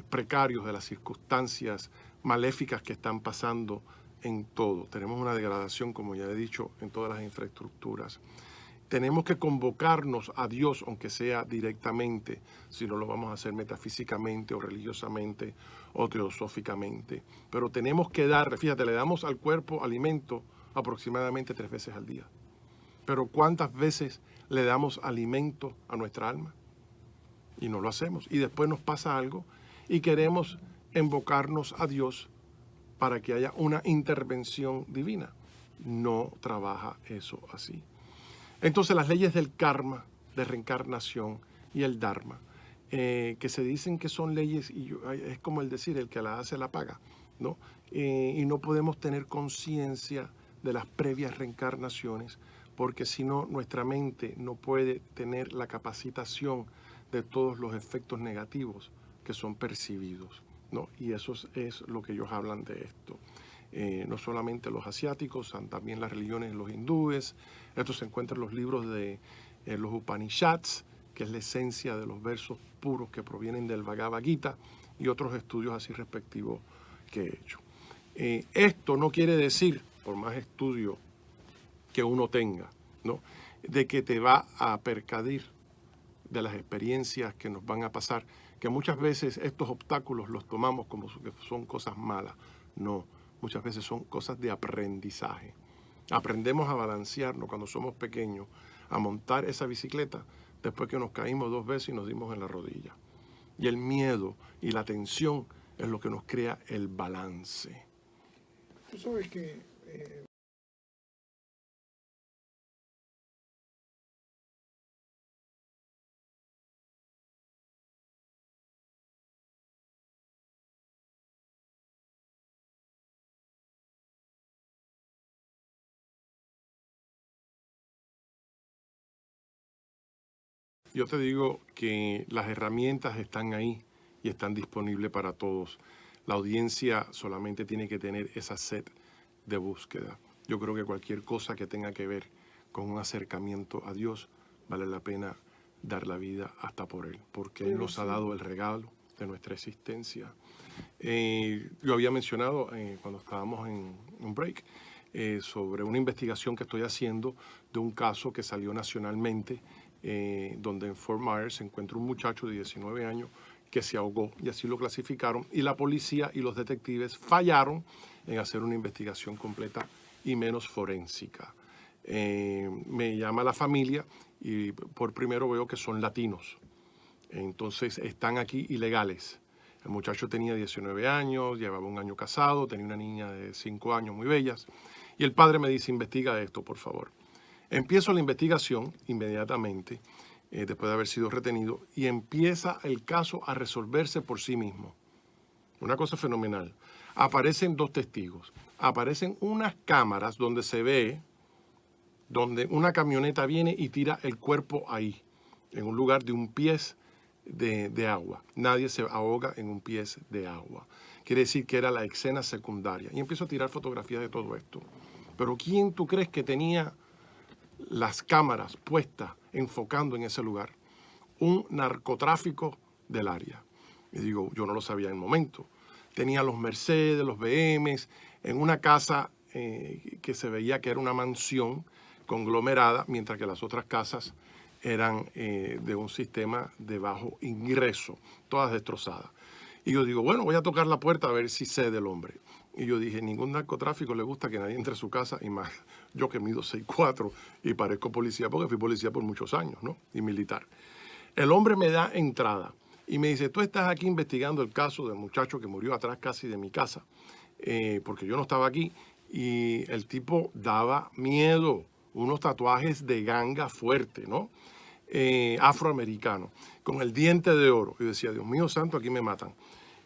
precarios de las circunstancias maléficas que están pasando en todo. Tenemos una degradación, como ya he dicho, en todas las infraestructuras. Tenemos que convocarnos a Dios, aunque sea directamente, si no lo vamos a hacer metafísicamente o religiosamente o teosóficamente. Pero tenemos que dar, fíjate, le damos al cuerpo alimento aproximadamente 3 veces al día. Pero ¿cuántas veces le damos alimento a nuestra alma? Y no lo hacemos. Y después nos pasa algo y queremos invocarnos a Dios para que haya una intervención divina. No trabaja eso así. Entonces las leyes del karma, de reencarnación y el dharma, que se dicen que son leyes, y es como el decir, el que la hace la paga, ¿no? Y no podemos tener conciencia de las previas reencarnaciones, porque si no, nuestra mente no puede tener la capacitación de todos los efectos negativos que son percibidos, ¿no? Y eso es lo que ellos hablan de esto. No solamente los asiáticos, también las religiones, los hindúes. Esto se encuentra en los libros de los Upanishads, que es la esencia de los versos puros que provienen del Bhagavad Gita, y otros estudios así respectivos que he hecho. Esto no quiere decir, por más estudio que uno tenga, ¿no?, de que te va a percadir de las experiencias que nos van a pasar, que muchas veces estos obstáculos los tomamos como que son cosas malas. No, muchas veces son cosas de aprendizaje. Aprendemos a balancearnos cuando somos pequeños, a montar esa bicicleta después que nos caímos 2 veces y nos dimos en la rodilla. Y el miedo y la tensión es lo que nos crea el balance. Tú sabes que Yo te digo que las herramientas están ahí y están disponibles para todos. La audiencia solamente tiene que tener esa sed de búsqueda. Yo creo que cualquier cosa que tenga que ver con un acercamiento a Dios vale la pena dar la vida hasta por Él, porque Él nos ha dado el regalo de nuestra existencia. Yo había mencionado cuando estábamos en un break sobre una investigación que estoy haciendo de un caso que salió nacionalmente, donde en Fort Myers se encuentra un muchacho de 19 años que se ahogó, y así lo clasificaron, y la policía y los detectives fallaron en hacer una investigación completa y menos forénsica. Me llama la familia y por primero veo que son latinos. Entonces están aquí ilegales. El muchacho tenía 19 años, llevaba un año casado, tenía una niña de 5 años muy bellas. Y el padre me dice, investiga esto, por favor. Empiezo la investigación inmediatamente, después de haber sido retenido, y empieza el caso a resolverse por sí mismo. Una cosa fenomenal. Aparecen 2 testigos. Aparecen unas cámaras donde se ve, donde una camioneta viene y tira el cuerpo ahí, en un lugar de un pies de agua. Nadie se ahoga en un pies de agua. Quiere decir que era la escena secundaria. Y empiezo a tirar fotografías de todo esto. Pero ¿quién tú crees que tenía las cámaras puestas enfocando en ese lugar? Un narcotráfico del área. Y digo, yo no lo sabía en el momento. Tenía los Mercedes, los BMs, en una casa que se veía que era una mansión conglomerada, mientras que las otras casas eran de un sistema de bajo ingreso, todas destrozadas. Y yo digo, bueno, voy a tocar la puerta a ver si sé del hombre. Y yo dije, ningún narcotráfico le gusta que nadie entre a su casa, y más yo que mido 6'4" y parezco policía, porque fui policía por muchos años, ¿no? Y militar. El hombre me da entrada y me dice, tú estás aquí investigando el caso del muchacho que murió atrás casi de mi casa, porque yo no estaba aquí, y el tipo daba miedo, unos tatuajes de ganga fuerte, ¿no? Afroamericano, con el diente de oro. Y decía, Dios mío santo, aquí me matan.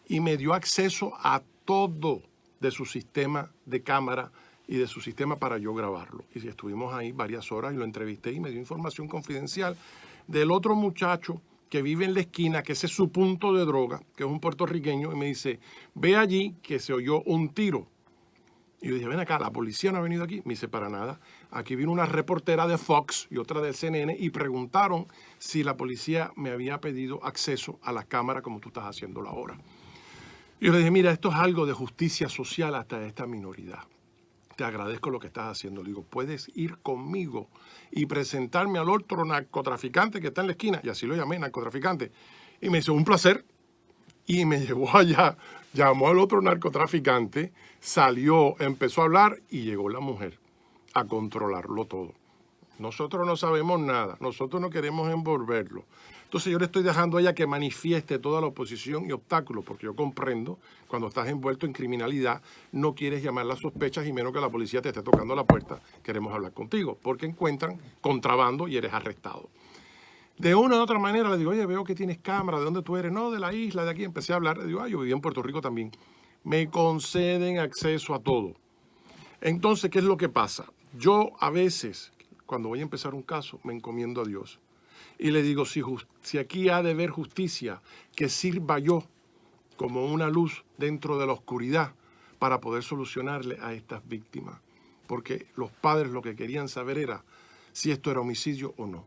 Y me dio acceso a todo de su sistema de cámara y de su sistema para yo grabarlo. Y estuvimos ahí varias horas y lo entrevisté y me dio información confidencial del otro muchacho que vive en la esquina, que ese es su punto de droga, que es un puertorriqueño, y me dice, ve allí que se oyó un tiro. Y yo dije, ven acá, la policía no ha venido aquí. Me dice, para nada. Aquí vino una reportera de Fox y otra del CNN y preguntaron si la policía me había pedido acceso a la cámara como tú estás haciéndolo ahora. Y yo le dije, mira, esto es algo de justicia social hasta esta minoridad. Te agradezco lo que estás haciendo. Le digo, puedes ir conmigo y presentarme al otro narcotraficante que está en la esquina. Y así lo llamé, narcotraficante. Y me dice, un placer. Y me llevó allá, llamó al otro narcotraficante, salió, empezó a hablar y llegó la mujer a controlarlo todo. Nosotros no sabemos nada, nosotros no queremos envolverlo. Entonces yo le estoy dejando a ella que manifieste toda la oposición y obstáculos, porque yo comprendo, cuando estás envuelto en criminalidad, no quieres llamar las sospechas y menos que la policía te esté tocando la puerta, queremos hablar contigo, porque encuentran contrabando y eres arrestado. De una u otra manera le digo, oye, veo que tienes cámara, ¿de dónde tú eres? No, de la isla, de aquí. Empecé a hablar, le digo, yo viví en Puerto Rico también. Me conceden acceso a todo. Entonces, ¿qué es lo que pasa? Yo a veces, cuando voy a empezar un caso, me encomiendo a Dios. Y le digo, si aquí ha de haber justicia, que sirva yo como una luz dentro de la oscuridad para poder solucionarle a estas víctimas. Porque los padres lo que querían saber era si esto era homicidio o no.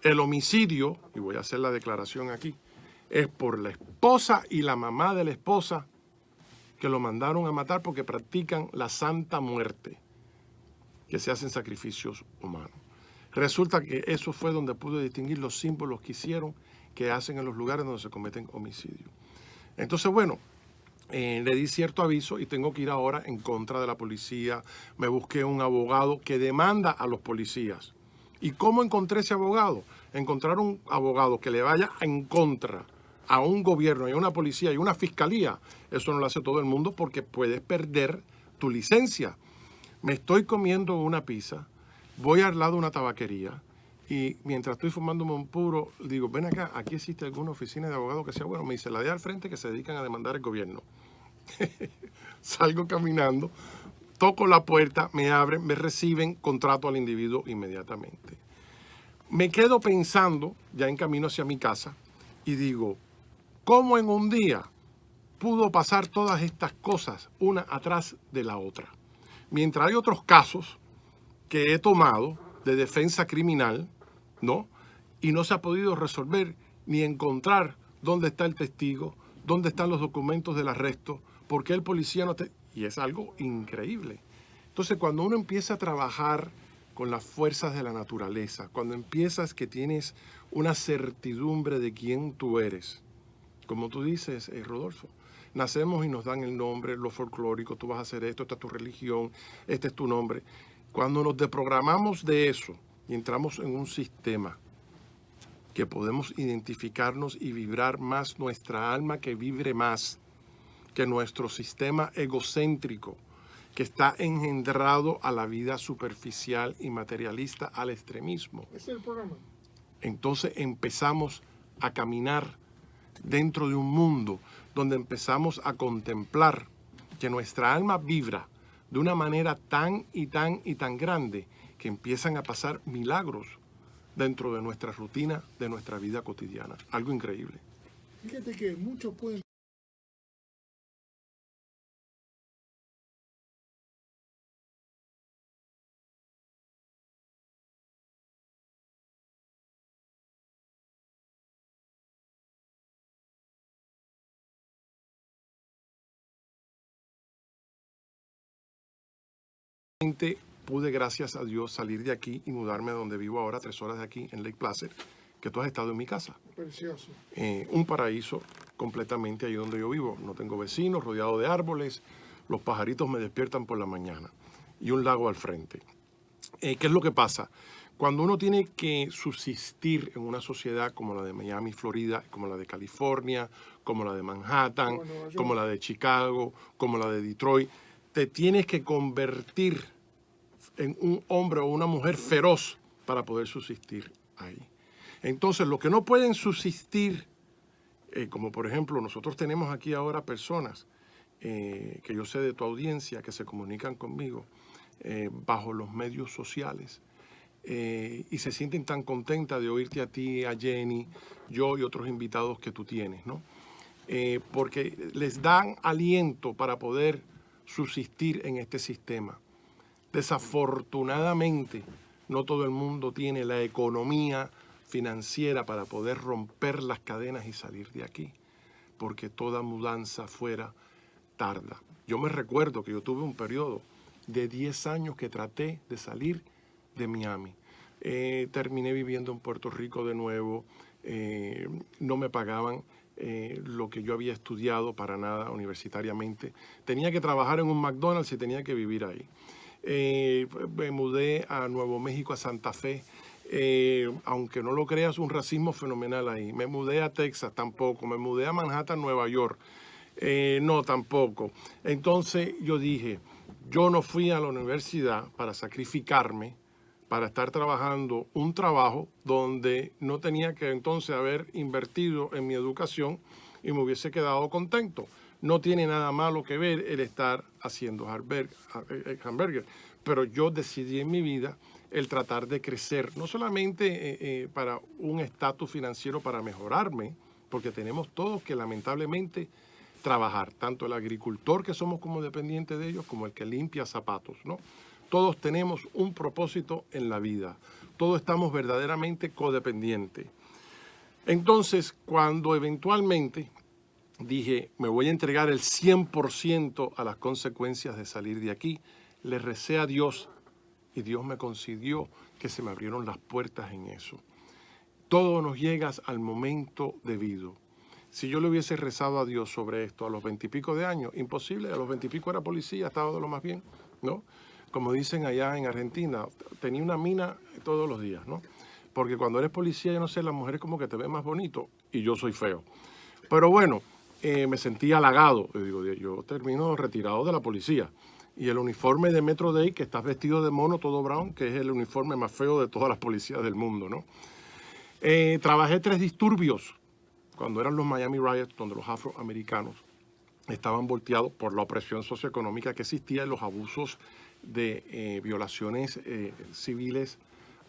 El homicidio, y voy a hacer la declaración aquí, es por la esposa y la mamá de la esposa que lo mandaron a matar porque practican la santa muerte, que se hacen sacrificios humanos. Resulta que eso fue donde pude distinguir los símbolos que hicieron, que hacen en los lugares donde se cometen homicidios. Entonces, bueno, le di cierto aviso y tengo que ir ahora en contra de la policía. Me busqué un abogado que demanda a los policías. ¿Y cómo encontré ese abogado? Encontrar un abogado que le vaya en contra a un gobierno y a una policía y a una fiscalía, eso no lo hace todo el mundo porque puedes perder tu licencia. Me estoy comiendo una pizza, voy al lado de una tabaquería y mientras estoy fumándome un puro, digo, ven acá, aquí existe alguna oficina de abogado que sea bueno. Me dice, la de al frente que se dedican a demandar al gobierno. Salgo caminando. Toco la puerta, me abren, me reciben, contrato al individuo inmediatamente. Me quedo pensando, ya en camino hacia mi casa, y digo, ¿cómo en un día pudo pasar todas estas cosas una atrás de la otra? Mientras hay otros casos que he tomado de defensa criminal, ¿no? Y no se ha podido resolver ni encontrar dónde está el testigo, dónde están los documentos del arresto, por qué el policía no te... Y es algo increíble. Entonces, cuando uno empieza a trabajar con las fuerzas de la naturaleza, cuando empiezas que tienes una certidumbre de quién tú eres, como tú dices, Rodolfo, nacemos y nos dan el nombre, lo folclórico, tú vas a hacer esto, esta es tu religión, este es tu nombre. Cuando nos desprogramamos de eso y entramos en un sistema que podemos identificarnos y vibrar más nuestra alma, que vibre más que nuestro sistema egocéntrico, que está engendrado a la vida superficial y materialista, al extremismo. Ese es el programa. Entonces empezamos a caminar dentro de un mundo donde empezamos a contemplar que nuestra alma vibra de una manera tan y tan y tan grande que empiezan a pasar milagros dentro de nuestra rutina, de nuestra vida cotidiana. Algo increíble. Fíjate que muchos pueden Pude, gracias a Dios, salir de aquí y mudarme a donde vivo ahora, 3 horas de aquí, en Lake Placid, que tú has estado en mi casa. precioso. Un paraíso completamente ahí donde yo vivo. No tengo vecinos, rodeado de árboles, los pajaritos me despiertan por la mañana y un lago al frente. ¿Qué es lo que pasa? Cuando uno tiene que subsistir en una sociedad como la de Miami, Florida, como la de California, como la de Manhattan, como la de Chicago, como la de Detroit, te tienes que convertir en un hombre o una mujer feroz para poder subsistir ahí. Entonces, los que no pueden subsistir, como por ejemplo, nosotros tenemos aquí ahora personas que yo sé de tu audiencia que se comunican conmigo bajo los medios sociales y se sienten tan contentas de oírte a ti, a Jenny, yo y otros invitados que tú tienes, ¿no? Porque les dan aliento para poder subsistir en este sistema. Desafortunadamente, no todo el mundo tiene la economía financiera para poder romper las cadenas y salir de aquí, porque toda mudanza fuera tarda. Yo me recuerdo que yo tuve un periodo de 10 años que traté de salir de Miami. Terminé viviendo en Puerto Rico de nuevo, no me pagaban lo que yo había estudiado para nada universitariamente. Tenía que trabajar en un McDonald's y tenía que vivir ahí. Me mudé a Nuevo México, a Santa Fe, aunque no lo creas, un racismo fenomenal ahí. Me mudé a Texas, tampoco. Me mudé a Manhattan, Nueva York. No, tampoco. Entonces yo dije, yo no fui a la universidad para sacrificarme, para estar trabajando un trabajo donde no tenía que entonces haber invertido en mi educación y me hubiese quedado contento. No tiene nada malo que ver el estar haciendo hamburger, pero yo decidí en mi vida el tratar de crecer, no solamente para un estatus financiero, para mejorarme, porque tenemos todos que lamentablemente trabajar, tanto el agricultor que somos como dependientes de ellos, como el que limpia zapatos, ¿no? Todos tenemos un propósito en la vida, todos estamos verdaderamente codependientes. Entonces, cuando eventualmente dije, me voy a entregar el 100% a las consecuencias de salir de aquí, le recé a Dios y Dios me concedió que se me abrieron las puertas en eso. Todo nos llega al momento debido. Si yo le hubiese rezado a Dios sobre esto a los 20 y pico de años, imposible, a los 20 y pico era policía, estaba de lo más bien, ¿no? Como dicen allá en Argentina, tenía una mina todos los días, ¿no? Porque cuando eres policía, yo no sé, las mujeres como que te ven más bonito y yo soy feo. Pero bueno, me sentí halagado. Yo termino retirado de la policía. Y el uniforme de Metro Day, que estás vestido de mono todo brown, que es el uniforme más feo de todas las policías del mundo, ¿no? Trabajé 3 disturbios cuando eran los Miami Riots, donde los afroamericanos estaban volteados por la opresión socioeconómica que existía y los abusos de violaciones civiles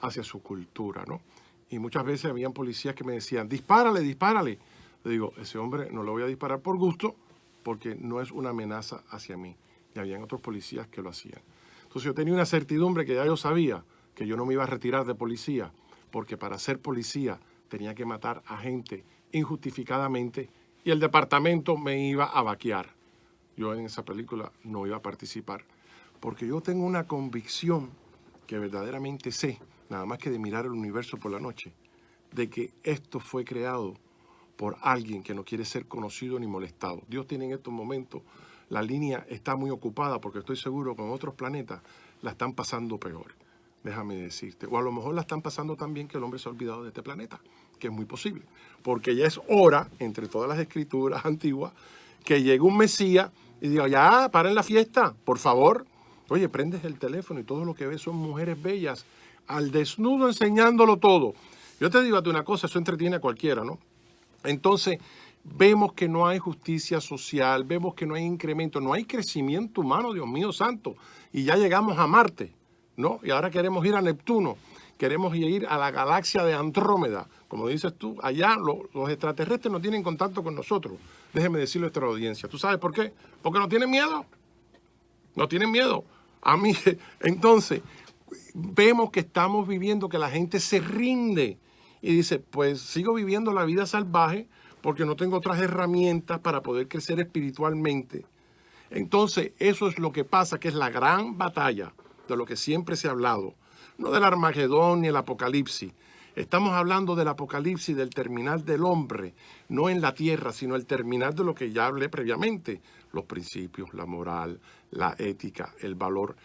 hacia su cultura, ¿no? Y muchas veces habían policías que me decían, dispárale, dispárale. Le digo, ese hombre no lo voy a disparar por gusto porque no es una amenaza hacia mí. Y habían otros policías que lo hacían. Entonces yo tenía una certidumbre que ya yo sabía que yo no me iba a retirar de policía, porque para ser policía tenía que matar a gente injustificadamente y el departamento me iba a vaquear. Yo en esa película no iba a participar, porque yo tengo una convicción que verdaderamente sé, nada más que de mirar el universo por la noche, de que esto fue creado por alguien que no quiere ser conocido ni molestado. Dios tiene en estos momentos, la línea está muy ocupada porque estoy seguro que en otros planetas la están pasando peor, déjame decirte. O a lo mejor la están pasando tan bien que el hombre se ha olvidado de este planeta, que es muy posible. Porque ya es hora, entre todas las escrituras antiguas, que llegue un Mesías y diga, ya, paren la fiesta, por favor. Oye, prendes el teléfono y todo lo que ves son mujeres bellas, al desnudo enseñándolo todo. Yo te digo a ti una cosa, eso entretiene a cualquiera, ¿no? Entonces, vemos que no hay justicia social, vemos que no hay incremento, no hay crecimiento humano, Dios mío santo. Y ya llegamos a Marte, ¿no? Y ahora queremos ir a Neptuno, queremos ir a la galaxia de Andrómeda. Como dices tú, allá los extraterrestres no tienen contacto con nosotros. Déjeme decirlo a nuestra audiencia. ¿Tú sabes por qué? Porque no tienen miedo. No tienen miedo. A mí, entonces, vemos que estamos viviendo, que la gente se rinde y dice, pues sigo viviendo la vida salvaje porque no tengo otras herramientas para poder crecer espiritualmente. Entonces, eso es lo que pasa, que es la gran batalla de lo que siempre se ha hablado. No del Armagedón ni el Apocalipsis. Estamos hablando del Apocalipsis, del terminar del hombre, no en la tierra, sino el terminar de lo que ya hablé previamente. Los principios, la moral, la ética, el valor,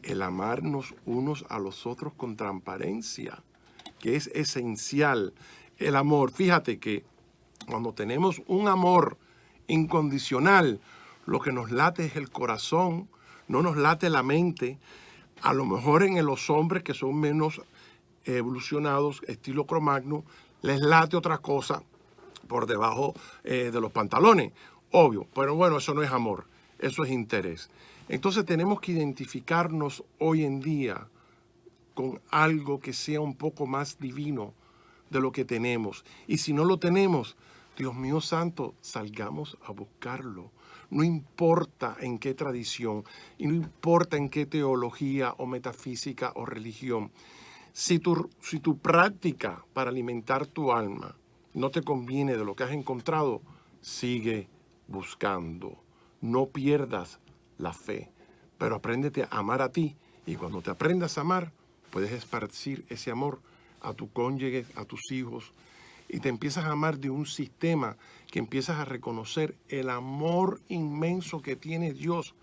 el amarnos unos a los otros con transparencia, que es esencial. El amor, fíjate que cuando tenemos un amor incondicional, lo que nos late es el corazón, no nos late la mente. A lo mejor en los hombres que son menos evolucionados, estilo Cro-Magnon, les late otra cosa por debajo de los pantalones, obvio. Pero bueno, eso no es amor, eso es interés. Entonces tenemos que identificarnos hoy en día con algo que sea un poco más divino de lo que tenemos. Y si no lo tenemos, Dios mío santo, salgamos a buscarlo. No importa en qué tradición, y no importa en qué teología o metafísica o religión. Si tu práctica para alimentar tu alma no te conviene de lo que has encontrado, sigue buscando. No pierdas la fe, pero apréndete a amar a ti. Y cuando te aprendas a amar, puedes esparcir ese amor a tu cónyuge, a tus hijos, y te empiezas a amar de un sistema que empiezas a reconocer el amor inmenso que tiene Dios,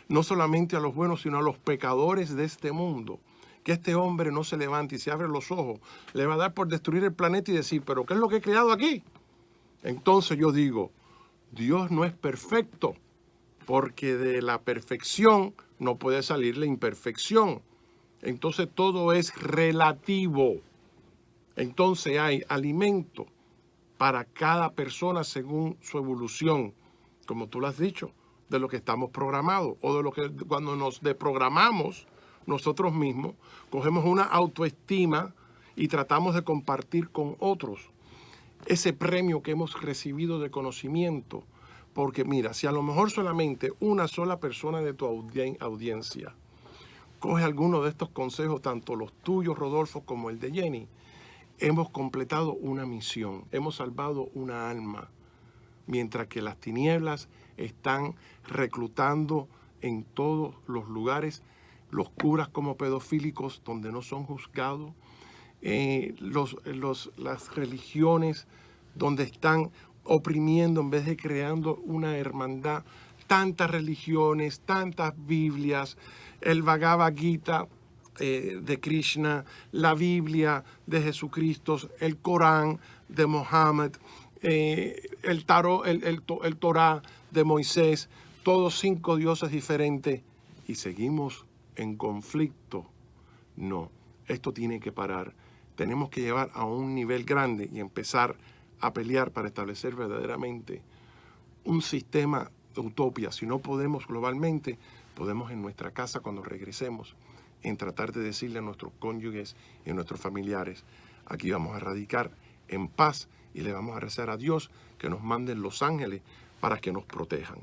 no solamente a los buenos, sino a los pecadores de este mundo. Que este hombre no se levante y se abre los ojos, le va a dar por destruir el planeta y decir, ¿pero qué es lo que he creado aquí? Entonces yo digo, Dios no es perfecto, porque de la perfección no puede salir la imperfección. Entonces todo es relativo. Entonces hay alimento para cada persona según su evolución, como tú lo has dicho, de lo que estamos programados, o de lo que cuando nos desprogramamos nosotros mismos, cogemos una autoestima y tratamos de compartir con otros ese premio que hemos recibido de conocimiento. Porque mira, si a lo mejor solamente una sola persona de tu audiencia coge alguno de estos consejos, tanto los tuyos, Rodolfo, como el de Jenny, hemos completado una misión, hemos salvado una alma, mientras que las tinieblas están reclutando en todos los lugares los curas como pedofílicos donde no son juzgados, las religiones donde están oprimiendo en vez de creando una hermandad, tantas religiones, tantas Biblias, el Bhagavad Gita de Krishna, la Biblia de Jesucristo, el Corán de Mohammed, el Torá de Moisés, todos 5 dioses diferentes, y seguimos en conflicto. No, esto tiene que parar. Tenemos que llevar a un nivel grande y empezar a pelear para establecer verdaderamente un sistema de utopía. Si no podemos globalmente, podemos en nuestra casa cuando regresemos, en tratar de decirle a nuestros cónyuges y a nuestros familiares, aquí vamos a radicar en paz y le vamos a rezar a Dios que nos manden los ángeles para que nos protejan.